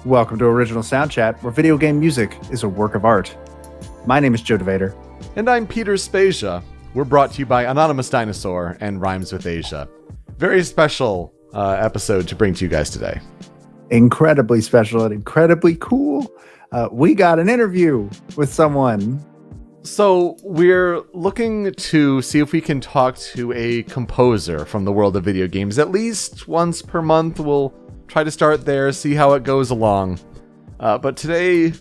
Welcome to Original Soundchat, where video game music is a work of art. My name is Joe DeVader. And I'm Peter Spezia. We're brought to you by Anonymous Dinosaur and Rhymes with Asia. Very special episode to bring to you guys today. Incredibly special and incredibly cool. We got an interview with someone. So we're looking to see if we can talk to a composer from the world of video games at least once per month. We'll try to start there, see how it goes along. But today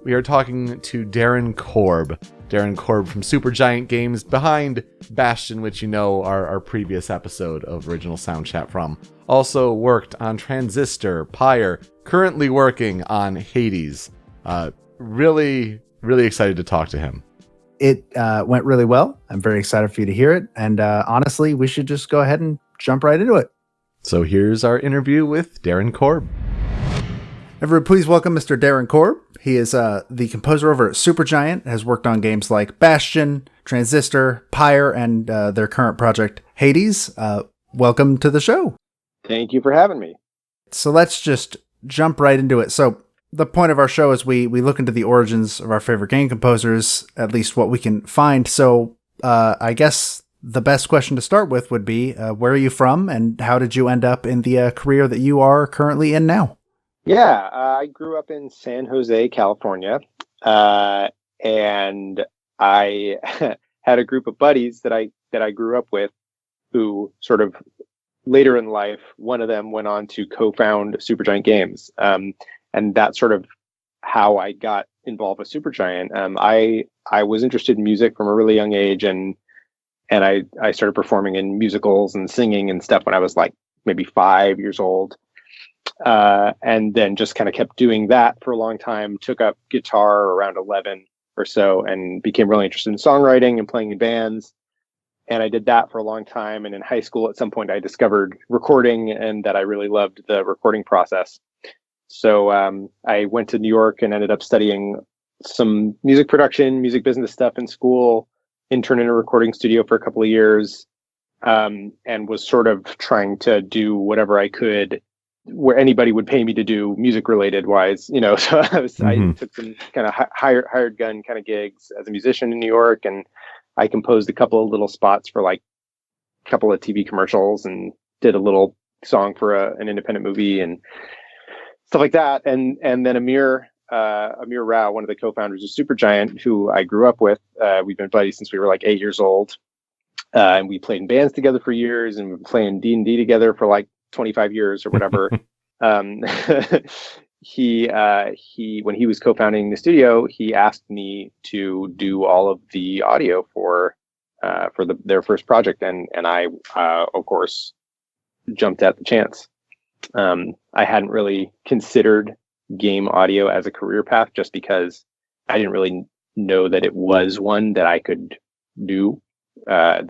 we are talking to Darren Korb. Darren Korb from Supergiant Games, behind Bastion, which you know our previous episode of Original Soundchat from. Also worked on Transistor, Pyre, currently working on Hades. Really excited to talk to him. It went really well. I'm very excited for you to hear it. And honestly, we should just go ahead and jump right into it. So here's our interview with Darren Korb. Everyone, please welcome Mr. Darren Korb. He is the composer over at Supergiant, has worked on games like Bastion, Transistor, Pyre, and their current project, Hades. Welcome to the show. Thank you for having me. So let's just jump right into it. So the point of our show is we look into the origins of our favorite game composers, at least what we can find. So I guess the best question to start with would be, where are you from and how did you end up in the career that you are currently in now? Yeah, I grew up in San Jose, California, and I had a group of buddies that I grew up with who sort of later in life, one of them went on to co-found Supergiant Games. And that's sort of how I got involved with Supergiant. I was interested in music from a really young age, and I started performing in musicals and singing and stuff when I was like maybe 5 years old. And then just kind of kept doing that for a long time, took up guitar around 11 or so and became really interested in songwriting and playing in bands. And I did that for a long time. And in high school, at some point, I discovered recording and that I really loved the recording process. So I went to New York and ended up studying some music production, music business stuff in school, interned in a recording studio for a couple of years, and was sort of trying to do whatever I could where anybody would pay me to do music related wise, you know. So I took some kind of hired gun kind of gigs as a musician in New York, and I composed a couple of little spots for like a couple of TV commercials and did a little song for an independent movie and stuff like that. And then Amir Rao, one of the co-founders of Supergiant, who I grew up with, we've been buddies since we were like 8 years old. And we played in bands together for years, and we've been playing D&D together for like 25 years or whatever. He when he was co-founding the studio, he asked me to do all of the audio for their first project, and I of course jumped at the chance. I hadn't really considered game audio as a career path just because I didn't really know that it was one that I could do. I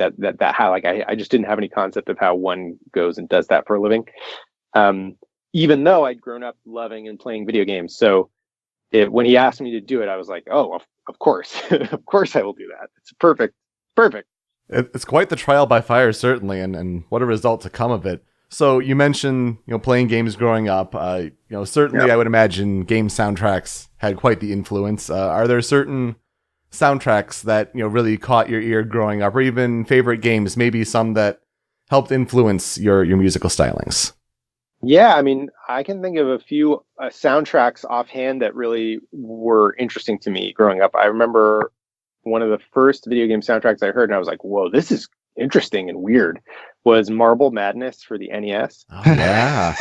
just didn't have any concept of how one goes and does that for a living. Even though I'd grown up loving and playing video games. So when he asked me to do it, I was like, oh, of course, of course I will do that. It's perfect. It's quite the trial by fire, certainly, and what a result to come of it. So you mentioned, playing games growing up. Certainly, yep. I would imagine game soundtracks had quite the influence. Are there certain soundtracks that really caught your ear growing up, or even favorite games? Maybe some that helped influence your musical stylings. Yeah, I mean, I can think of a few soundtracks offhand that really were interesting to me growing up. I remember one of the first video game soundtracks I heard, and I was like, "Whoa, this is interesting and weird." Was Marble Madness for the NES. Oh, yeah.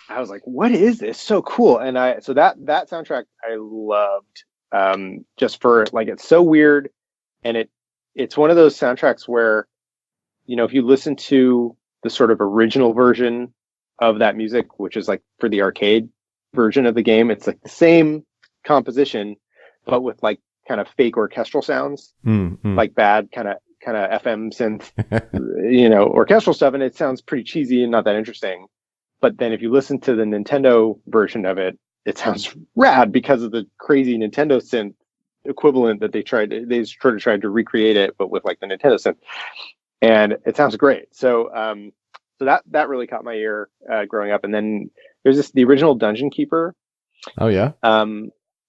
I was like, what is this? So cool. And so that soundtrack I loved, just for like, it's so weird. And it's one of those soundtracks where, if you listen to the sort of original version of that music, which is like for the arcade version of the game, it's like the same composition, but with like kind of fake orchestral sounds, like bad kind of FM synth, orchestral stuff, and it sounds pretty cheesy and not that interesting. But then if you listen to the Nintendo version of it, it sounds rad because of the crazy Nintendo synth equivalent that they tried to recreate it, but with like the Nintendo synth, and it sounds great. So So that really caught my ear growing up. And then there's the original Dungeon Keeper. Oh yeah.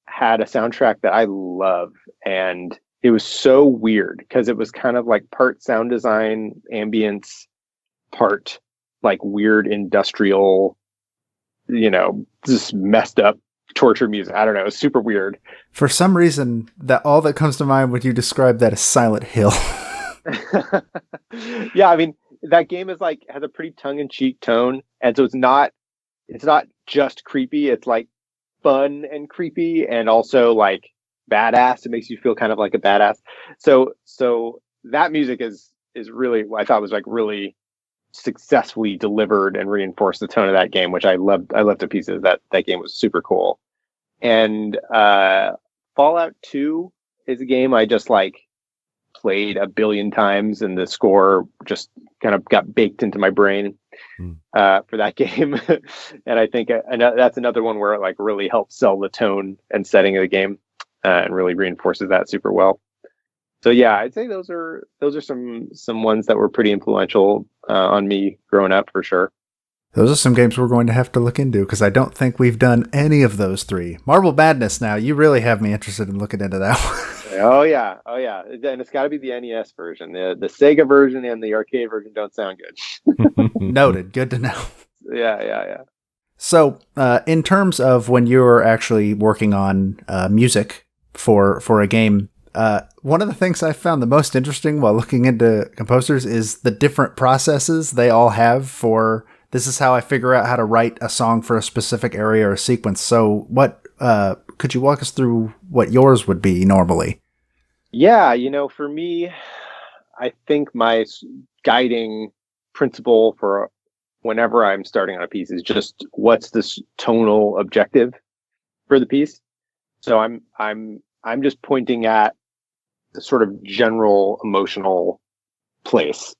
Had a soundtrack that I love, and it was so weird because it was kind of like part sound design, ambience, part like weird industrial, just messed up torture music. I don't know. It was super weird. For some reason, all that comes to mind when you describe that is Silent Hill. Yeah, I mean, that game has a pretty tongue-in-cheek tone, and so it's not just creepy. It's like fun and creepy, and also like badass. It makes you feel kind of like a badass. So that music is really, I thought was like really successfully delivered and reinforced the tone of that game, which I loved to pieces. That game was super cool. And Fallout 2 is a game I just like played a billion times, and the score just kind of got baked into my brain for that game. And I think that's another one where it like really helps sell the tone and setting of the game, and really reinforces that super well. So yeah, I'd say those are some ones that were pretty influential on me growing up, for sure. Those are some games we're going to have to look into, because I don't think we've done any of those three. Marble Madness, now, you really have me interested in looking into that one. Oh yeah. And it's got to be the NES version. The Sega version and the arcade version don't sound good. Noted. Good to know. Yeah. So, in terms of when you're actually working on music for a game, one of the things I found the most interesting while looking into composers is the different processes they all have for, this is how I figure out how to write a song for a specific area or sequence. So what, could you walk us through what yours would be normally? Yeah, for me, I think my guiding principle for whenever I'm starting on a piece is just what's this tonal objective for the piece. So I'm just pointing at the sort of general emotional place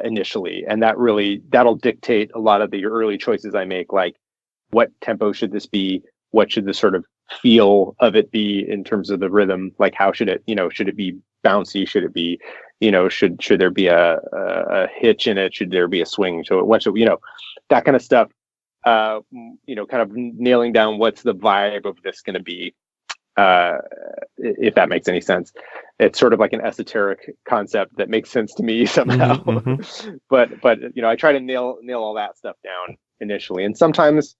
initially, and that'll dictate a lot of the early choices I make, like what tempo should this be, what should the sort of feel of it be in terms of the rhythm, like how should it be bouncy, should it be should there be a hitch in it, should there be a swing, so what should that kind of stuff, kind of nailing down what's the vibe of this going to be, if that makes any sense. It's sort of like an esoteric concept that makes sense to me somehow. But I try to nail all that stuff down initially. And sometimes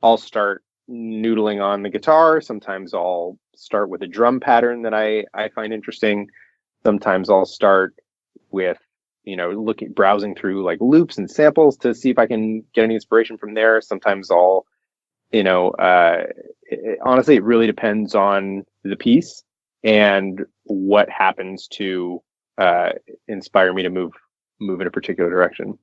I'll start noodling on the guitar. Sometimes I'll start with a drum pattern that I find interesting. Sometimes I'll start with, browsing through like loops and samples to see if I can get any inspiration from there. Sometimes I'll, honestly, it really depends on the piece and what happens to inspire me to move in a particular direction.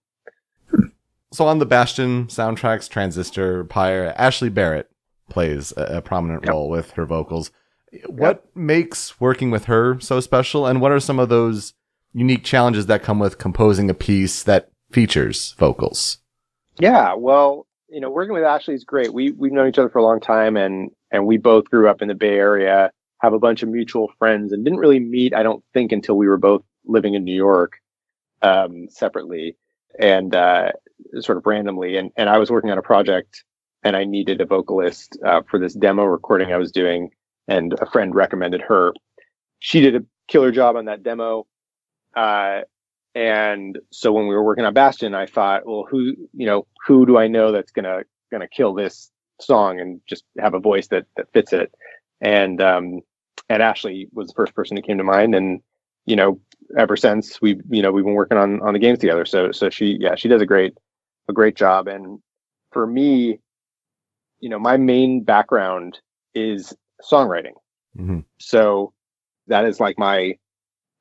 So on the Bastion soundtracks, Transistor, Pyre, Ashley Barrett plays a prominent role with her vocals. What makes working with her so special, and what are some of those unique challenges that come with composing a piece that features vocals? Yeah, well, working with Ashley is great. We've known each other for a long time, and we both grew up in the Bay Area, have a bunch of mutual friends, and didn't really meet, I don't think, until we were both living in New York separately, and sort of randomly. And I was working on a project, and I needed a vocalist for this demo recording I was doing, and a friend recommended her. She did a killer job on that demo. And so when we were working on Bastion, I thought, well, who do I know that's gonna kill this song and just have a voice that fits it? And Ashley was the first person that came to mind. And, ever since we've been working on the games together. So she does a great job. And for me, my main background is songwriting. Mm-hmm. So that is like my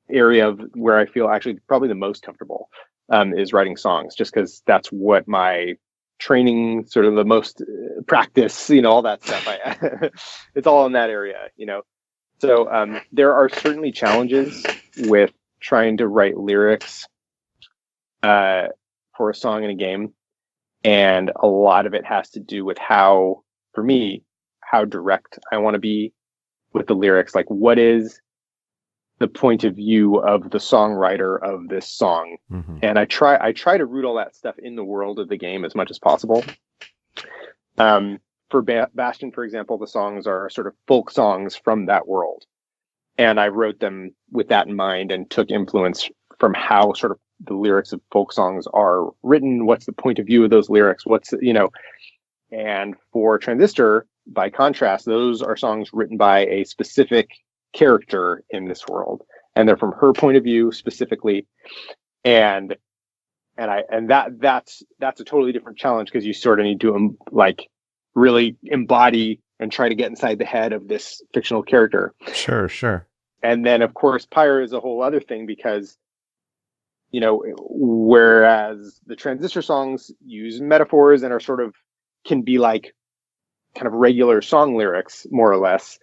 area of where I feel actually probably the most comfortable is writing songs, just because that's what my training, sort of the most practice, all that stuff. It's all in that area, So there are certainly challenges with trying to write lyrics for a song in a game. And a lot of it has to do with how direct I want to be with the lyrics. Like, what is the point of view of the songwriter of this song. Mm-hmm. And I try to root all that stuff in the world of the game as much as possible. For Bastion, for example, the songs are sort of folk songs from that world. And I wrote them with that in mind and took influence from how sort of the lyrics of folk songs are written. What's the point of view of those lyrics? And for Transistor, by contrast, those are songs written by a specific character in this world. And they're from her point of view specifically. And that's a totally different challenge, because you sort of need to really embody and try to get inside the head of this fictional character. Sure. And then, of course, Pyre is a whole other thing, because, whereas the Transistor songs use metaphors and are sort of can be like kind of regular song lyrics, more or less,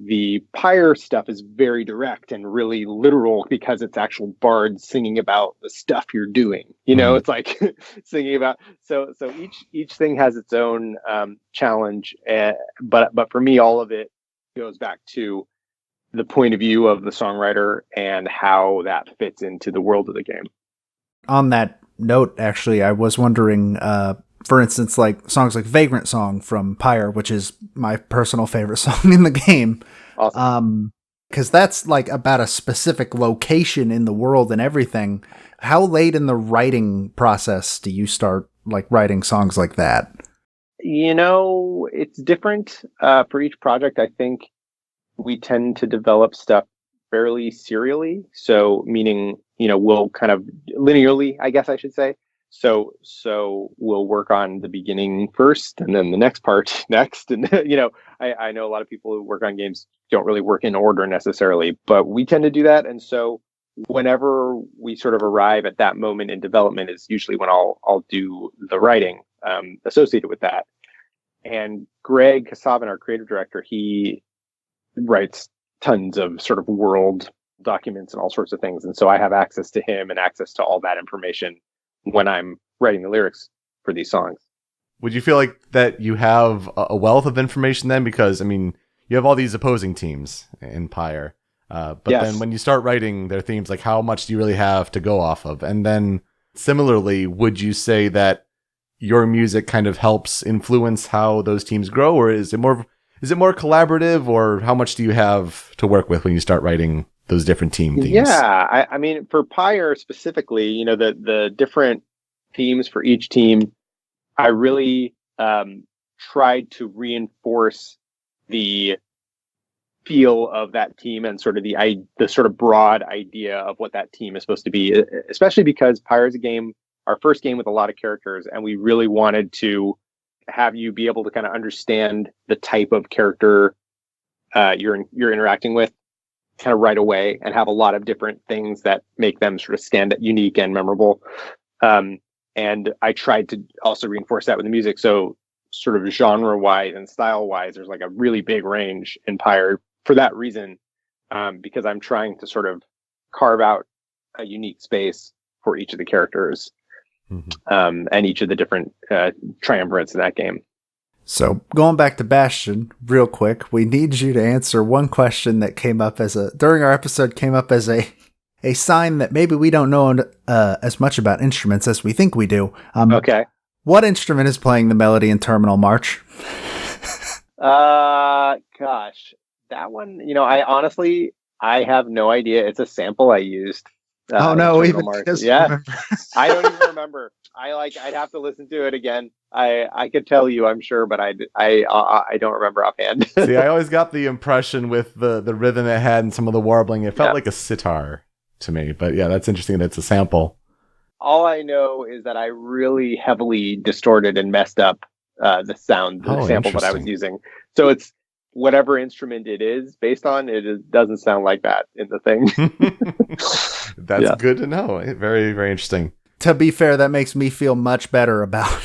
the Pyre stuff is very direct and really literal, because it's actual bards singing about the stuff you're doing. It's like singing about. So each thing has its own challenge, but for me, all of it goes back to the point of view of the songwriter and how that fits into the world of the game. On that note, actually, I was wondering, for instance, like songs like Vagrant Song from Pyre, which is my personal favorite song in the game. Awesome. Because that's like about a specific location in the world and everything. How late in the writing process do you start like writing songs like that? It's different for each project. I think we tend to develop stuff fairly serially. So meaning, we'll kind of linearly, I guess I should say. So we'll work on the beginning first, and then the next part next. And, I know a lot of people who work on games don't really work in order necessarily, but we tend to do that. And so whenever we sort of arrive at that moment in development is usually when I'll do the writing associated with that. And Greg Kasavin, our creative director, he writes tons of sort of world documents and all sorts of things. And so I have access to him and access to all that information when I'm writing the lyrics for these songs. Would you feel like that you have a wealth of information then? Because, you have all these opposing teams in Pyre. But yes. Then when you start writing their themes, like how much do you really have to go off of? And then similarly, would you say that your music kind of helps influence how those teams grow? Or is it more collaborative, or how much do you have to work with when you start writing those different team themes? Yeah, for Pyre specifically, the different themes for each team, I really tried to reinforce the feel of that team and sort of the sort of broad idea of what that team is supposed to be, especially because Pyre is our first game with a lot of characters, and we really wanted to have you be able to kind of understand the type of character you're interacting with kind of right away, and have a lot of different things that make them sort of stand out, unique and memorable. And I tried to also reinforce that with the music. So sort of genre wise and style wise, there's like a really big range in Pyre for that reason, because I'm trying to sort of carve out a unique space for each of the characters, and each of the different triumvirates in that game. So going back to Bastion real quick, we need you to answer one question that came up during our episode, came up as a sign that maybe we don't know as much about instruments as we think we do. Okay. What instrument is playing the melody in Terminal March? Gosh, that one, I have no idea. It's a sample I used. Oh no, even March. because yeah, I don't even remember. I'd have to listen to it again. I could tell you, I'm sure, but I don't remember offhand. See, I always got the impression with the rhythm it had and some of the warbling, it felt like a sitar to me. But yeah, that's interesting that it's a sample. All I know is that I really heavily distorted and messed up the sound, the sample that I was using. So it's whatever instrument it is based on, it doesn't sound like that in the thing. That's good to know. Very, very interesting. To be fair, that makes me feel much better about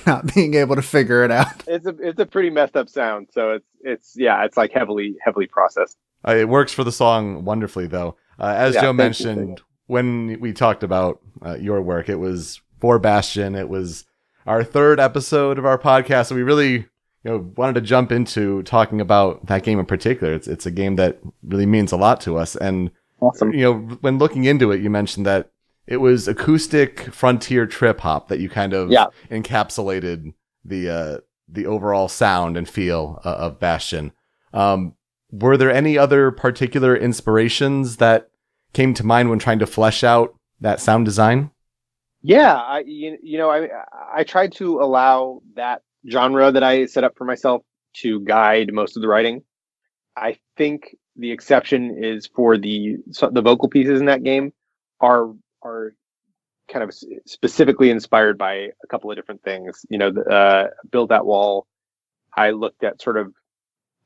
not being able to figure it out. It's a pretty messed up sound, so it's like heavily processed. It works for the song wonderfully, though. As Joe mentioned, when we talked about your work, it was for Bastion. It was our third episode of our podcast, so we really wanted to jump into talking about that game in particular. It's a game that really means a lot to us, and Awesome. When looking into it, you mentioned that it was acoustic frontier trip hop that you kind of encapsulated the overall sound and feel of Bastion. Were there any other particular inspirations that came to mind when trying to flesh out that sound design? Yeah, I tried to allow that genre that I set up for myself to guide most of the writing. I think the exception is for the vocal pieces in that game are kind of specifically inspired by a couple of different things. Build That Wall. I looked at sort of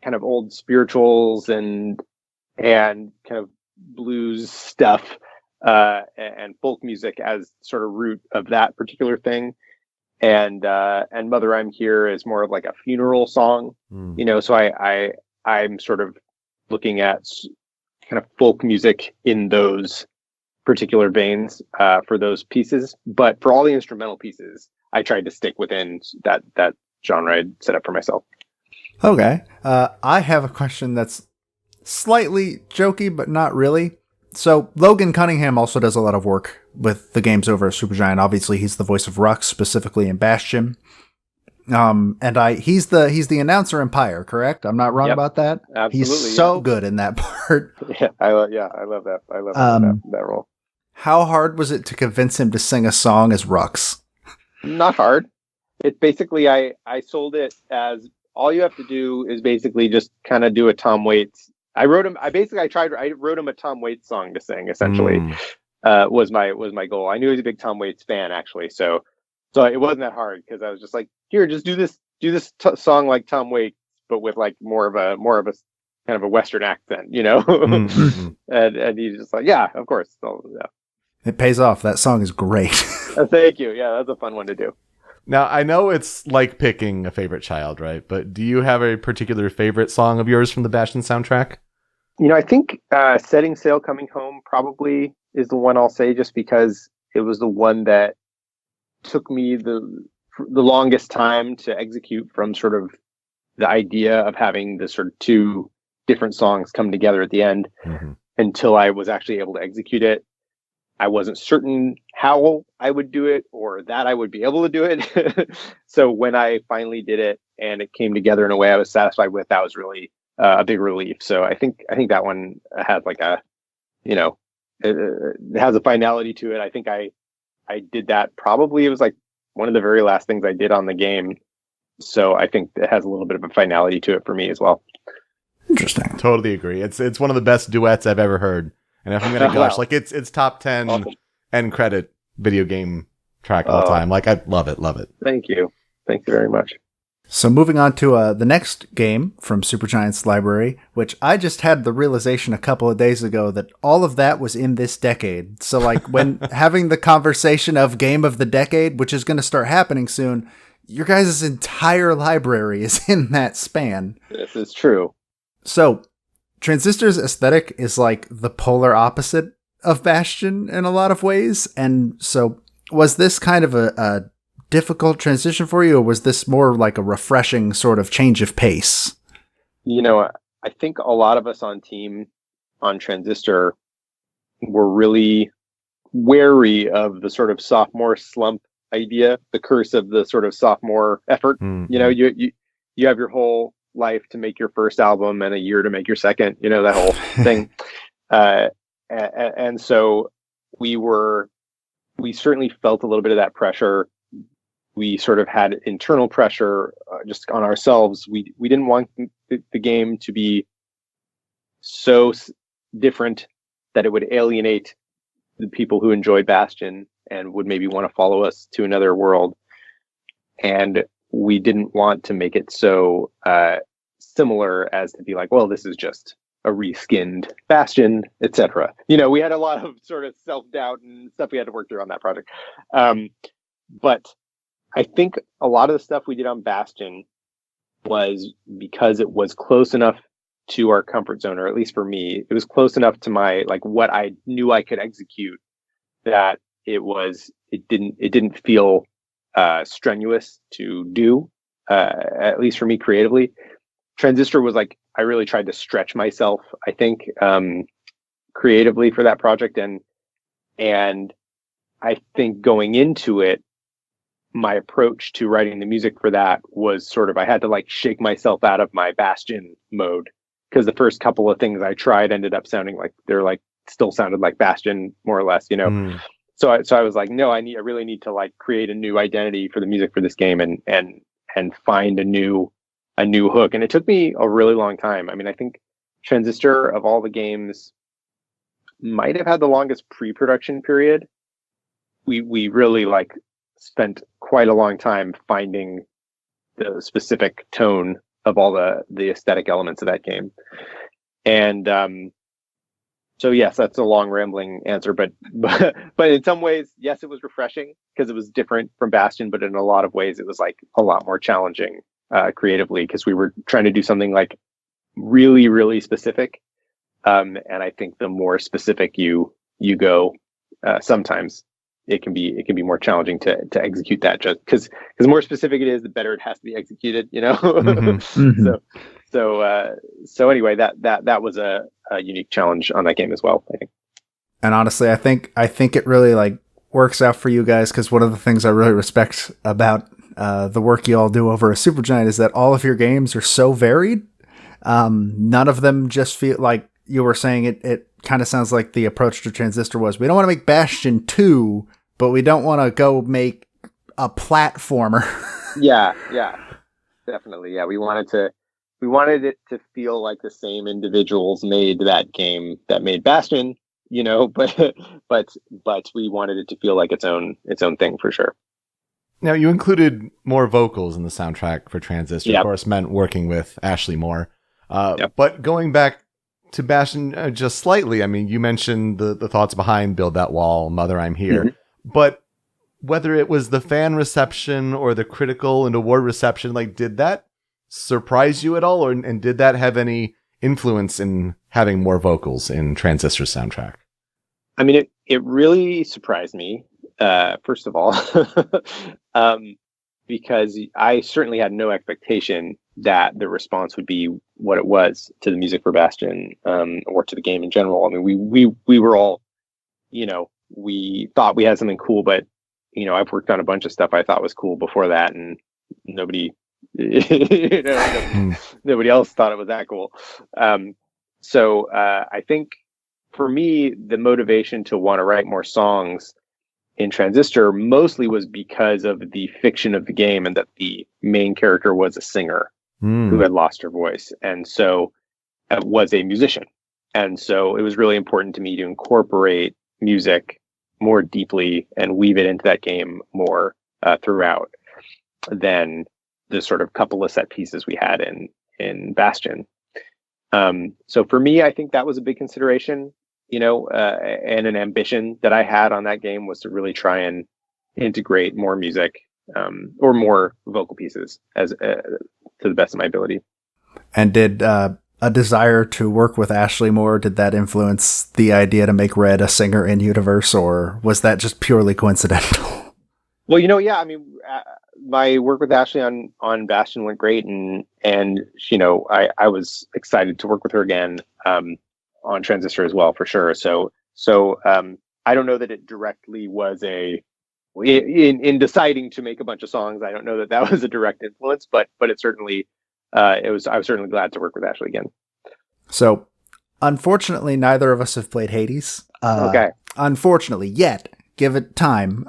kind of old spirituals and kind of blues stuff and folk music as sort of root of that particular thing. And Mother I'm Here is more of like a funeral song, so I'm sort of looking at kind of folk music in those particular veins for those pieces. But for all the instrumental pieces, I tried to stick within that genre I'd set up for myself. Okay. I have a question that's slightly jokey, but not really. So Logan Cunningham also does a lot of work with the games over at Supergiant. Obviously, he's the voice of Rux, specifically in Bastion. He's the announcer in Pyre, correct? I'm not wrong about that. Absolutely, he's so good in that part. I love that. I love that role. How hard was it to convince him to sing a song as Rux? Not hard. It's basically I sold it as all you have to do is basically just kind of do a Tom Waits. I wrote him a Tom Waits song to sing, essentially. Was my goal. I knew he was a big Tom Waits fan, actually, so it wasn't that hard, because I was just like, here, just do this song like Tom Waits, but with like more of a kind of a Western accent, Mm-hmm. and he's just like, yeah, of course. So, yeah. It pays off. That song is great. Thank you. Yeah, that's a fun one to do. Now, I know it's like picking a favorite child, right? But do you have a particular favorite song of yours from the Bastion soundtrack? I think Setting Sail Coming Home probably is the one I'll say, just because it was the one that took me the longest time to execute, from sort of the idea of having the sort of two different songs come together at the end until I was actually able to execute it. I wasn't certain how I would do it or that I would be able to do it. So when I finally did it and it came together in a way I was satisfied with, that was really a big relief. So I think that one has like it has a finality to it. I think I did that, probably it was like one of the very last things I did on the game. So I think it has a little bit of a finality to it for me as well. Interesting. Totally agree. It's one of the best duets I've ever heard. And if I'm gonna gush, like it's top 10 end credit video game track all time. Like, I love it. Thank you very much. So moving on to the next game from Supergiant's library, which I just had the realization a couple of days ago that all of that was in this decade. So like when having the conversation of game of the decade, which is going to start happening soon, your guys' entire library is in that span. This is true. So Transistor's aesthetic is like the polar opposite of Bastion in a lot of ways. And so was this kind of a difficult transition for you, or was this more like a refreshing sort of change of pace? I think a lot of us on team on Transistor were really wary of the sort of sophomore slump idea, the curse of the sort of sophomore effort. You have your whole life to make your first album and a year to make your second, that whole thing. And so we certainly felt a little bit of that pressure. We sort of had internal pressure just on ourselves. We didn't want the game to be so different that it would alienate the people who enjoyed Bastion and would maybe want to follow us to another world. And we didn't want to make it so similar as to be like, well, this is just a reskinned Bastion, etc. We had a lot of sort of self-doubt and stuff we had to work through on that project. But I think a lot of the stuff we did on Bastion was because it was close enough to our comfort zone, or at least for me, it was close enough to my, like, what I knew I could execute, that it didn't feel strenuous to do, at least for me creatively. Transistor was like, I really tried to stretch myself, I think, creatively for that project, and I think going into it, my approach to writing the music for that was sort of, I had to like shake myself out of my Bastion mode, because the first couple of things I tried ended up sounding like they're like still sounded like Bastion more or less, you know. So I was like, no, I really need to like create a new identity for the music for this game, and find a new hook. And it took me a really long time. I mean, I think Transistor, of all the games, might have had the longest pre-production period. We really like spent quite a long time finding the specific tone of all the aesthetic elements of that game. And so yes, that's a long rambling answer, but in some ways, yes, it was refreshing because it was different from Bastion, but in a lot of ways it was like a lot more challenging creatively, because we were trying to do something like really, really specific. And I think the more specific you go, sometimes it can be more challenging to execute that, just because the more specific it is, the better it has to be executed, you know? So anyway, that was a unique challenge on that game as well, I think. And honestly, I think it really like works out for you guys, because one of the things I really respect about the work you all do over at Supergiant is that all of your games are so varied. None of them just feel like you were saying it kind of sounds like the approach to Transistor was, we don't want to make Bastion 2, but we don't want to go make a platformer. Yeah, definitely. Yeah, we wanted it to feel like the same individuals made that game that made Bastion, you know, but we wanted it to feel like its own thing for sure. Now, you included more vocals in the soundtrack for Transistor, Yep. Of course, meant working with Ashley Moore. Yep. But going back to Bastion just slightly, I mean, you mentioned the thoughts behind Build That Wall, Mother, I'm Here. Mm-hmm. But whether it was the fan reception or the critical and award reception, like, did that surprise you at all? And did that have any influence in having more vocals in Transistor's soundtrack? I mean, it really surprised me, first of all, because I certainly had no expectation that the response would be what it was to the music for Bastion, or to the game in general. I mean, we were all, you know, we thought we had something cool, but, you know, I've worked on a bunch of stuff I thought was cool before that, and nobody, you know, nobody else thought it was that cool. So I think for me, the motivation to want to write more songs in Transistor mostly was because of the fiction of the game, and that the main character was a singer who had lost her voice, and so was a musician. And so it was really important to me to incorporate music more deeply and weave it into that game more throughout than the sort of couple of set pieces we had in Bastion. So for me, I think that was a big consideration, you know, and an ambition that I had on that game was to really try and integrate more music, or more vocal pieces as to the best of my ability. And did a desire to work with Ashley Moore, did that influence the idea to make Red a singer in universe, or was that just purely coincidental? Well, you know, yeah, I mean, my work with Ashley on Bastion went great, and you know, I was excited to work with her again on Transistor as well, for sure. So I don't know that it directly was in deciding to make a bunch of songs. I don't know that was a direct influence, but it certainly I was certainly glad to work with Ashley again. So unfortunately, neither of us have played Hades. Okay. Unfortunately, yet. Give it time.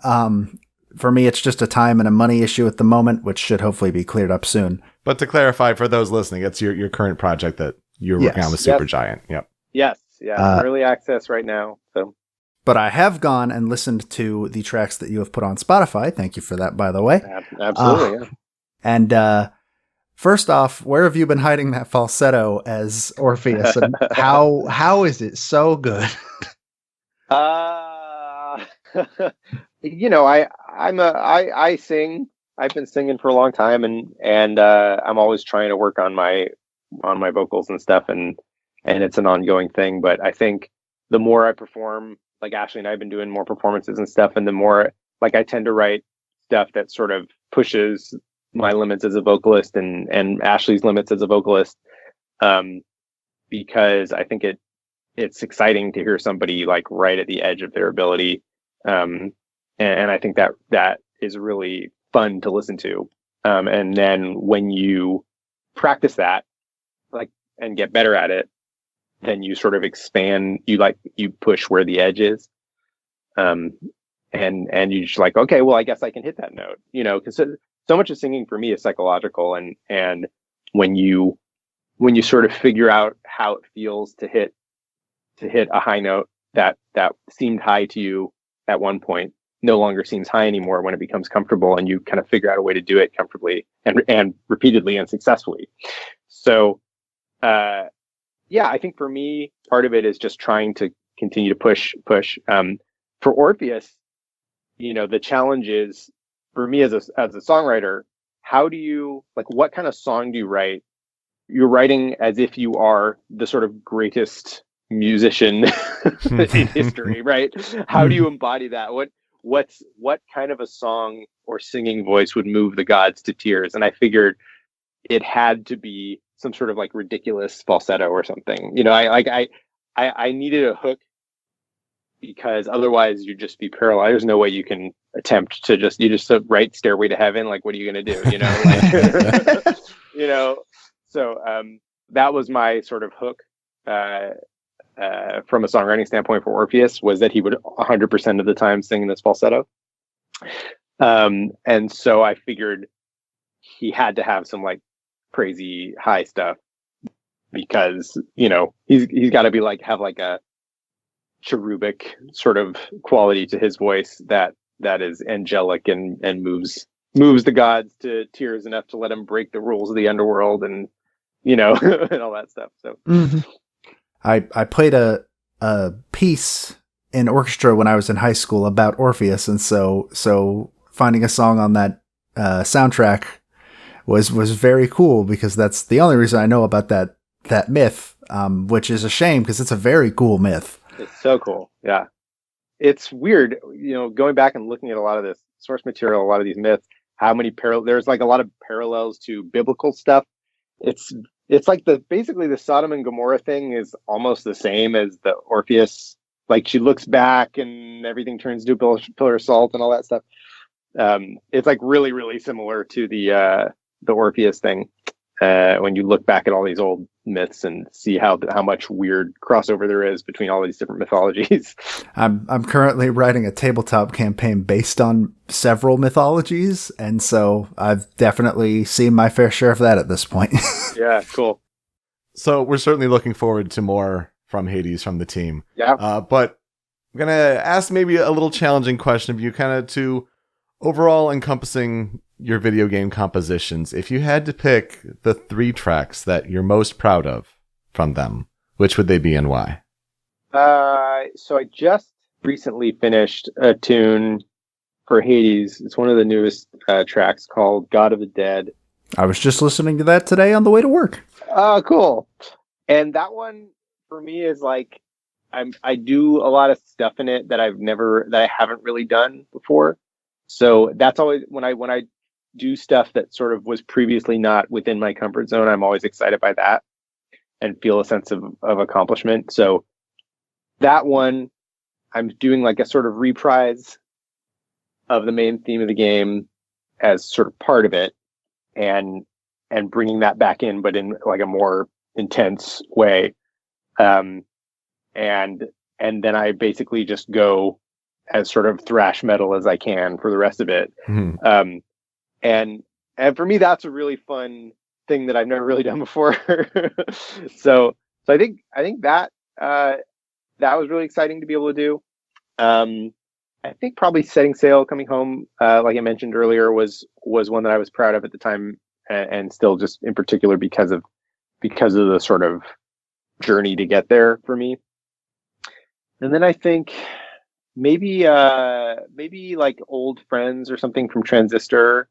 For me, it's just a time and a money issue at the moment, which should hopefully be cleared up soon. But to clarify for those listening, it's your current project that you're working on with Supergiant. Yep. Yes. Yeah. Early access right now. So. But I have gone and listened to the tracks that you have put on Spotify. Thank you for that, by the way. Absolutely. Yeah. And first off, where have you been hiding that falsetto as Orpheus? And how is it so good? You know, I sing. I've been singing for a long time, and I'm always trying to work on my vocals and stuff, and it's an ongoing thing. But I think the more I perform, like Ashley and I have been doing more performances and stuff, and the more like I tend to write stuff that sort of pushes my limits as a vocalist and Ashley's limits as a vocalist, because I think it's exciting to hear somebody like right at the edge of their ability. And I think that is really fun to listen to. And then when you practice that, like, and get better at it, then you sort of expand, you push where the edge is. And you're just like, okay, well, I guess I can hit that note, because so much of singing for me is psychological. And when you sort of figure out how it feels to hit a high note that seemed high to you at one point, no longer seems high anymore when it becomes comfortable, and you kind of figure out a way to do it comfortably and repeatedly and successfully. So, I think for me, part of it is just trying to continue to push. For Orpheus, the challenge is, for me as a songwriter, how do you, like, what kind of song do you write? You're writing as if you are the sort of greatest musician in history, right? How do you embody that? What kind of a song or singing voice would move the gods to tears? And I figured it had to be some sort of like ridiculous falsetto or something. I needed a hook, because otherwise you'd just be paralyzed. There's no way you can attempt to just write Stairway to Heaven. Like, what are you going to do? So that was my sort of hook from a songwriting standpoint for Orpheus, was that he would 100% of the time sing this falsetto. And so I figured he had to have some like crazy high stuff, because, he's got to be like, have like a cherubic sort of quality to his voice that is angelic and moves the gods to tears enough to let him break the rules of the underworld and and all that stuff. So I played a piece in orchestra when I was in high school about Orpheus, and so finding a song on that soundtrack was very cool, because that's the only reason I know about that myth, which is a shame, because it's a very cool myth. It's so cool. Yeah. It's weird, going back and looking at a lot of this source material, a lot of these myths, how many there's like a lot of parallels to biblical stuff. It's like basically the Sodom and Gomorrah thing is almost the same as the Orpheus. Like, she looks back and everything turns to a pillar of salt and all that stuff. It's like really, really similar to the Orpheus thing. When you look back at all these old myths and see how much weird crossover there is between all these different mythologies. I'm currently writing a tabletop campaign based on several mythologies, and so I've definitely seen my fair share of that at this point. Yeah, cool. So we're certainly looking forward to more from Hades from the team. Yeah. But I'm going to ask maybe a little challenging question of you, kind of to overall encompassing your video game compositions. If you had to pick the 3 tracks that you're most proud of from them, which would they be and why? So I just recently finished a tune for Hades. It's one of the newest tracks called God of the Dead. I was just listening to that today on the way to work. Oh, cool. And that one for me is like, I do a lot of stuff in it that I haven't really done before. So that's always when I do stuff that sort of was previously not within my comfort zone, I'm always excited by that and feel a sense of accomplishment. So that one, I'm doing like a sort of reprise of the main theme of the game as sort of part of it, and bringing that back in, but in like a more intense way. And then I basically just go as sort of thrash metal as I can for the rest of it. Mm-hmm. And for me, that's a really fun thing that I've never really done before. So I think that was really exciting to be able to do. I think probably Setting Sail, Coming Home, like I mentioned earlier, was one that I was proud of at the time, and still just in particular because of the sort of journey to get there for me. And then I think maybe like Old Friends or something from Transistor.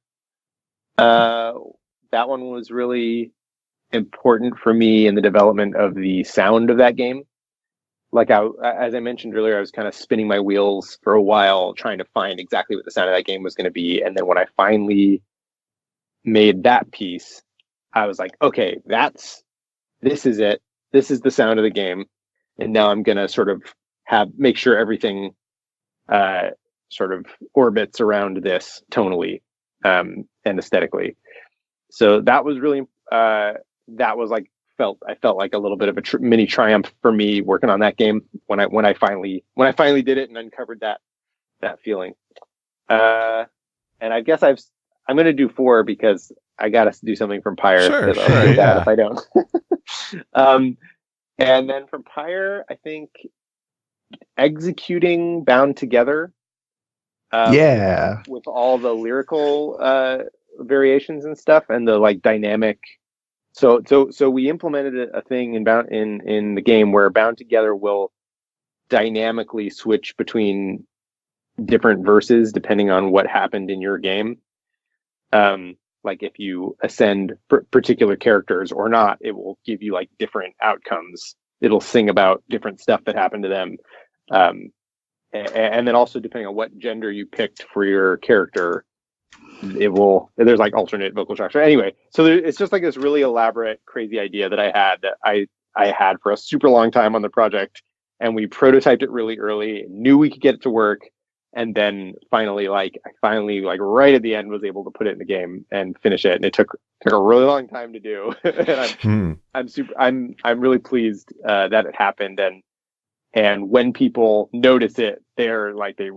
That one was really important for me in the development of the sound of that game. Like as I mentioned earlier, I was kind of spinning my wheels for a while trying to find exactly what the sound of that game was going to be. And then when I finally made that piece, I was like, okay, this is it. This is the sound of the game. and now I'm gonna sort of make sure everything sort of orbits around this tonally and aesthetically. So that was really that was like I felt like a little bit of a mini triumph for me working on that game when I finally did it and uncovered that feeling. And I guess I'm going to do 4 because I got to do something from Pyre. Sure, I'll do that yeah. if I don't. And then from Pyre, I think executing Bound Together. With all the lyrical variations and stuff, and the like dynamic. So we implemented a thing in the game where Bound Together will dynamically switch between different verses depending on what happened in your game. Like if you ascend particular characters or not, it will give you like different outcomes. It'll sing about different stuff that happened to them. And then also depending on what gender you picked for your character, there's like alternate vocal tracks. Anyway, so it's just like this really elaborate, crazy idea that I had for a super long time on the project, and we prototyped it really early, knew we could get it to work, and then finally right at the end was able to put it in the game and finish it, and it took a really long time to do. And I'm really pleased that it happened, and when people notice it, they're like they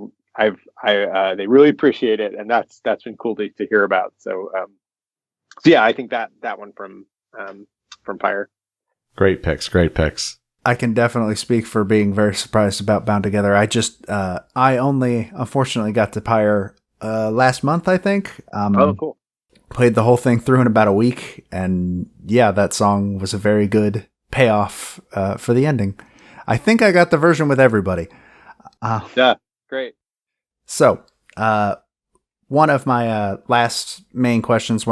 really appreciate it, and that's been cool to hear about. So yeah, I think that one from Pyre. Great picks. I can definitely speak for being very surprised about Bound Together. I only unfortunately got to Pyre last month, I think. Oh, cool. Played the whole thing through in about a week, and yeah, that song was a very good payoff for the ending. I think I got the version with everybody. Yeah, great. So, one of our last main questions, I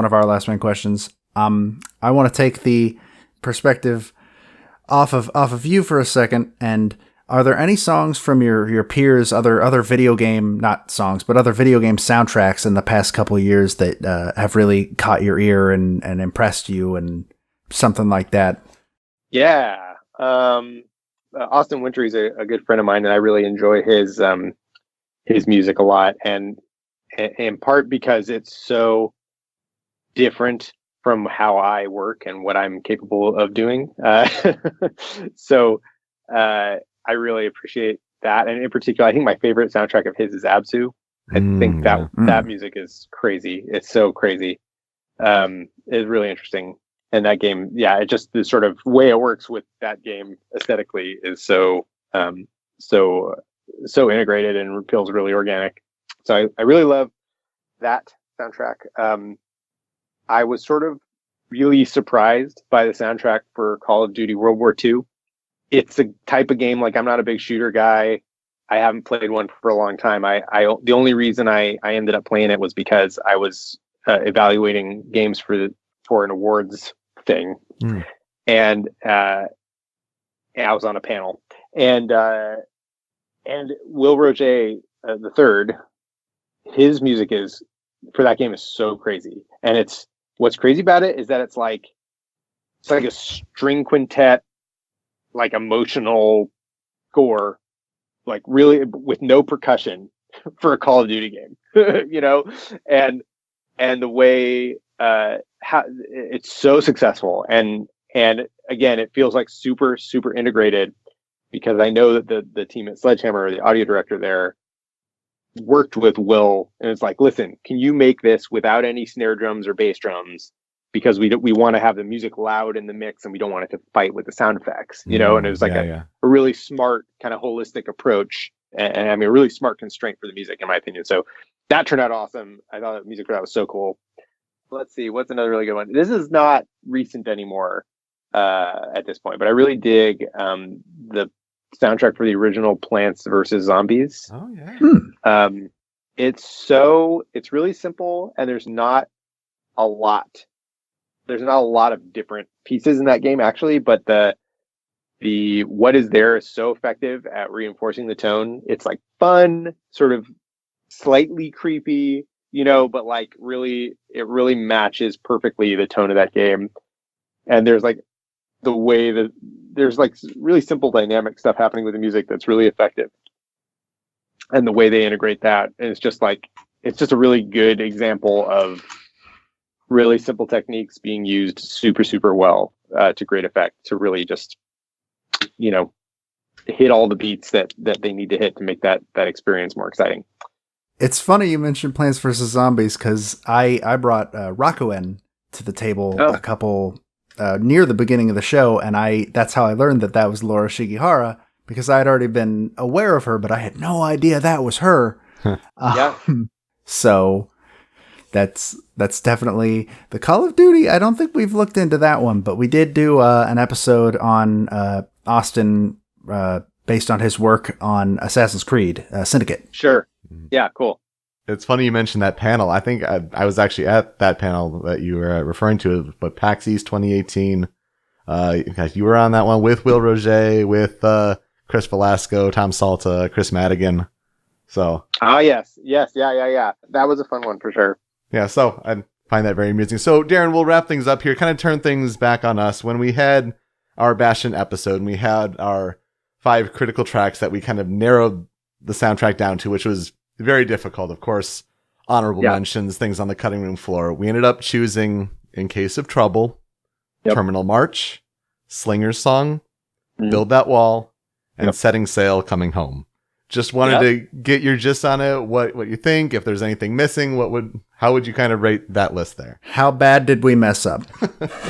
want to take the perspective off of you for a second. And are there any songs from your peers, other video game, not songs, but other video game soundtracks in the past couple of years that have really caught your ear and impressed you and something like that? Yeah. Austin Wintory's a good friend of mine, and I really enjoy his music a lot, and in part because it's so different from how I work and what I'm capable of doing. So I really appreciate that, and in particular, I think my favorite soundtrack of his is Absu. I think that music is crazy. It's so crazy. It's really interesting. And that game, yeah, it just the sort of way it works with that game aesthetically is so integrated and feels really organic. So I really love that soundtrack. I was sort of really surprised by the soundtrack for Call of Duty World War II. It's a type of game, like I'm not a big shooter guy. I haven't played one for a long time. The only reason I ended up playing it was because I was evaluating games for an awards thing, and I was on a panel, and Will Roger the third, his music for that game is so crazy, and what's crazy about it is that it's like a string quintet, like emotional score, like really with no percussion for a Call of Duty game, you know, and the way how it's so successful, and again, it feels like super integrated, because I know that the team at Sledgehammer, the audio director there, worked with Will, and it's like, listen, can you make this without any snare drums or bass drums, because we want to have the music loud in the mix, and we don't want it to fight with the sound effects, you know. And it was like a really smart kind of holistic approach, and I mean a really smart constraint for the music, in my opinion. So that turned out awesome. I thought the music for that was so cool. Let's see, what's another really good one? This is not recent anymore at this point, but I really dig the soundtrack for the original Plants vs. Zombies. Oh yeah. It's really simple, and there's not a lot of different pieces in that game, actually, but the what is there is so effective at reinforcing the tone. It's like fun, sort of slightly creepy, you know, but like it really matches perfectly the tone of that game. And there's like the way that there's like really simple dynamic stuff happening with the music that's really effective, and the way they integrate that, and it's just a really good example of really simple techniques being used super well to great effect to really just hit all the beats that they need to hit to make that experience more exciting. It's funny you mentioned Plants vs. Zombies because I brought Rakuen to the table a couple near the beginning of the show, and that's how I learned that was Laura Shigihara, because I had already been aware of her, but I had no idea that was her. Yeah. So that's definitely the Call of Duty. I don't think we've looked into that one, but we did do an episode on Austin based on his work on Assassin's Creed Syndicate. Sure. Yeah, cool. It's funny you mentioned that panel. I think I was actually at that panel that you were referring to, but PAX East 2018. You were on that one with Will Roget, with Chris Velasco, Tom Salta, Chris Madigan. So. Yes. Yeah. That was a fun one for sure. Yeah, so I find that very amusing. So, Darren, we'll wrap things up here, kind of turn things back on us. When we had our Bastion episode, and we had our 5 critical tracks that we kind of narrowed the soundtrack down to, which was very difficult. Of course, honorable mentions, things on the cutting room floor. We ended up choosing In Case of Trouble, Terminal March, Slinger's Song, Build That Wall, and Setting Sail, Coming Home. Just wanted to get your gist on it, what you think, if there's anything missing, how would you kind of rate that list there? How bad did we mess up?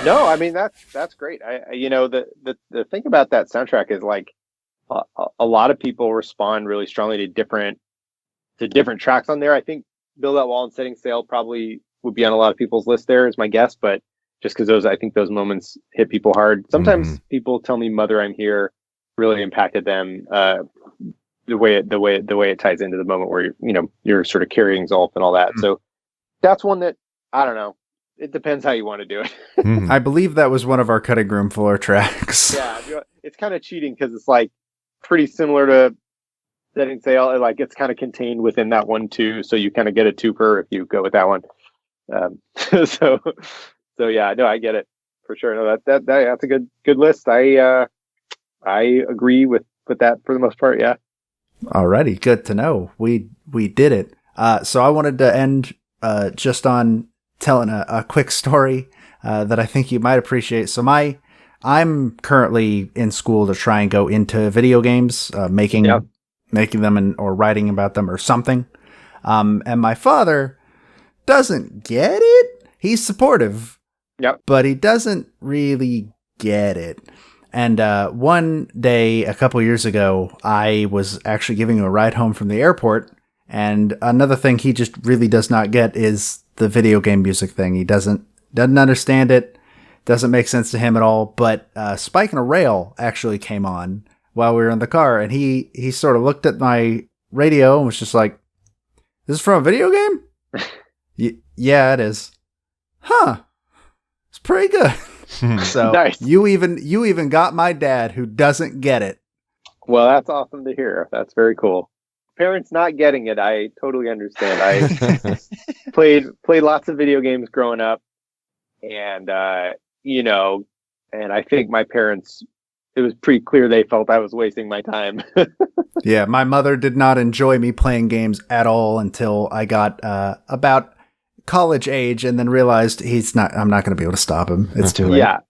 No, I mean that's great. The thing about that soundtrack is like a lot of people respond really strongly to different tracks on there. I think Build That Wall and Setting Sail probably would be on a lot of people's list there, is my guess, but just because I think those moments hit people hard. Sometimes people tell me Mother I'm Here really impacted them. The way it ties into the moment where you're sort of carrying Zolf and all that. So that's one that, I don't know. It depends how you want to do it. I believe that was one of our cutting room floor tracks. Yeah, it's kind of cheating because it's like pretty similar to Setting Sail. Like it's kind of contained within that one too, so you kind of get a twofer if you go with that one. So yeah, no, I get it for sure. No, that's a good list. I agree with that for the most part. Yeah. Alrighty, good to know. We did it. So I wanted to end just on telling a quick story that I think you might appreciate. So I'm currently in school to try and go into video games, making them or writing about them or something. And my father doesn't get it. He's supportive, but he doesn't really get it. And one day, a couple years ago, I was actually giving him a ride home from the airport. And another thing he just really does not get is the video game music thing. He doesn't understand it. Doesn't make sense to him at all. But Spike and a Rail actually came on while we were in the car. And he sort of looked at my radio and was just like, "This is from a video game?" Yeah, it is. Huh. It's pretty good. So nice. You even got my dad, who doesn't get it. Well, that's awesome to hear. That's very cool. Parents not getting it, I totally understand. I played lots of video games growing up, and and I think my parents, it was pretty clear they felt I was wasting my time. Yeah, my mother did not enjoy me playing games at all until I got about college age, and then realized I'm not going to be able to stop him. It's too late. Yeah.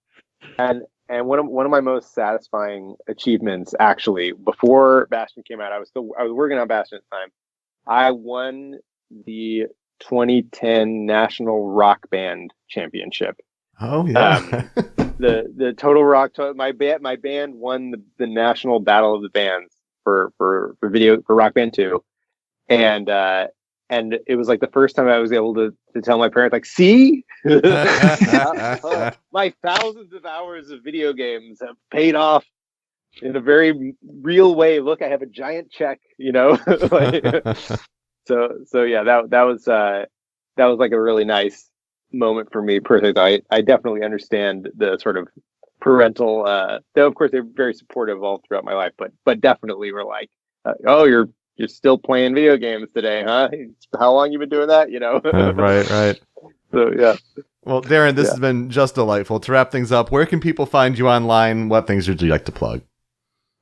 And one of my most satisfying achievements, actually, before Bastion came out, I was working on Bastion at the time. I won the 2010 National Rock Band Championship. Oh yeah. The Total Rock, my band won the National Battle of the Bands for Rock Band 2. And it was like the first time I was able to tell my parents, like, see, my thousands of hours of video games have paid off in a very real way. Look, I have a giant check, So yeah, that was like a really nice moment for me personally. I definitely understand the sort of parental, though of course they're very supportive all throughout my life, but definitely were like, oh, you're still playing video games today, huh? How long you been doing that? Right. So yeah. Well, Darren, this has been just delightful. To wrap things up, where can people find you online? What things would you like to plug?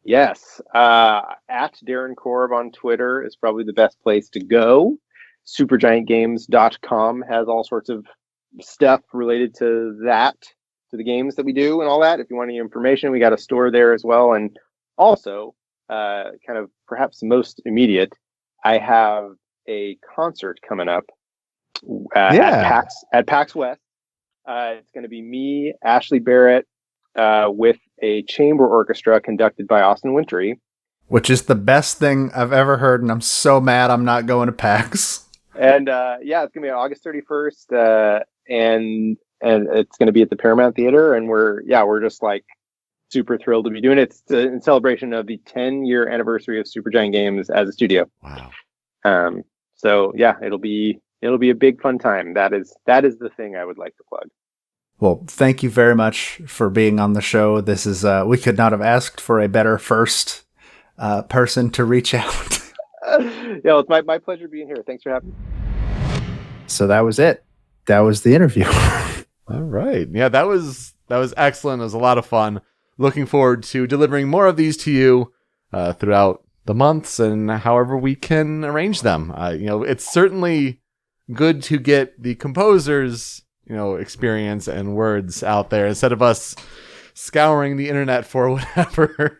Yes. At Darren Korb on Twitter is probably the best place to go. Supergiantgames.com has all sorts of stuff related to that, to the games that we do and all that. If you want any information, we got a store there as well. And also, kind of perhaps most immediate, I have a concert coming up at PAX West. It's going to be me, Ashley Barrett, with a chamber orchestra conducted by Austin Wintory. Which is the best thing I've ever heard, and I'm so mad I'm not going to PAX. And it's going to be on August 31st, and it's going to be at the Paramount Theater, and we're just like super thrilled to be doing it. It's in celebration of the 10-year anniversary of Supergiant Games as a studio. Wow. So yeah, it'll be a big fun time. That is the thing I would like to plug. Well, thank you very much for being on the show. This is we could not have asked for a better first person to reach out. Yeah, it's my pleasure being here. Thanks for having me. So that was it. That was the interview. All right. Yeah, that was excellent. It was a lot of fun. Looking forward to delivering more of these to you throughout the months and however we can arrange them. It's certainly good to get the composers, experience and words out there instead of us scouring the internet for whatever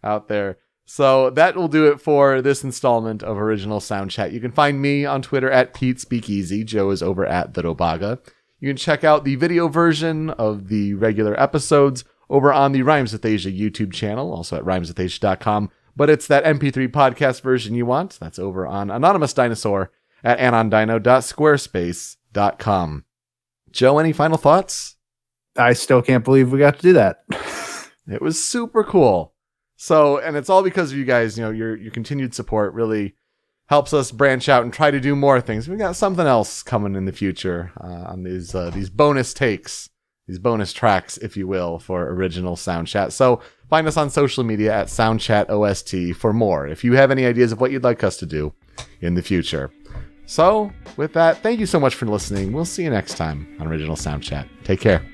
out there. So that will do it for this installment of Original Soundchat. You can find me on Twitter at Pete Speakeasy. Joe is over at The Dobaga. You can check out the video version of the regular episodes over on the Rhymes with Asia YouTube channel, also at rhymeswithasia.com. But it's that MP3 podcast version you want. That's over on Anonymous Dinosaur at anondino.squarespace.com. Joe, any final thoughts? I still can't believe we got to do that. It was super cool. So, and it's all because of you guys, your continued support really helps us branch out and try to do more things. We got something else coming in the future on these bonus takes, these bonus tracks, if you will, for Original Soundchat. So find us on social media at SoundchatOST for more if you have any ideas of what you'd like us to do in the future. So with that, thank you so much for listening. We'll see you next time on Original Soundchat. Take care.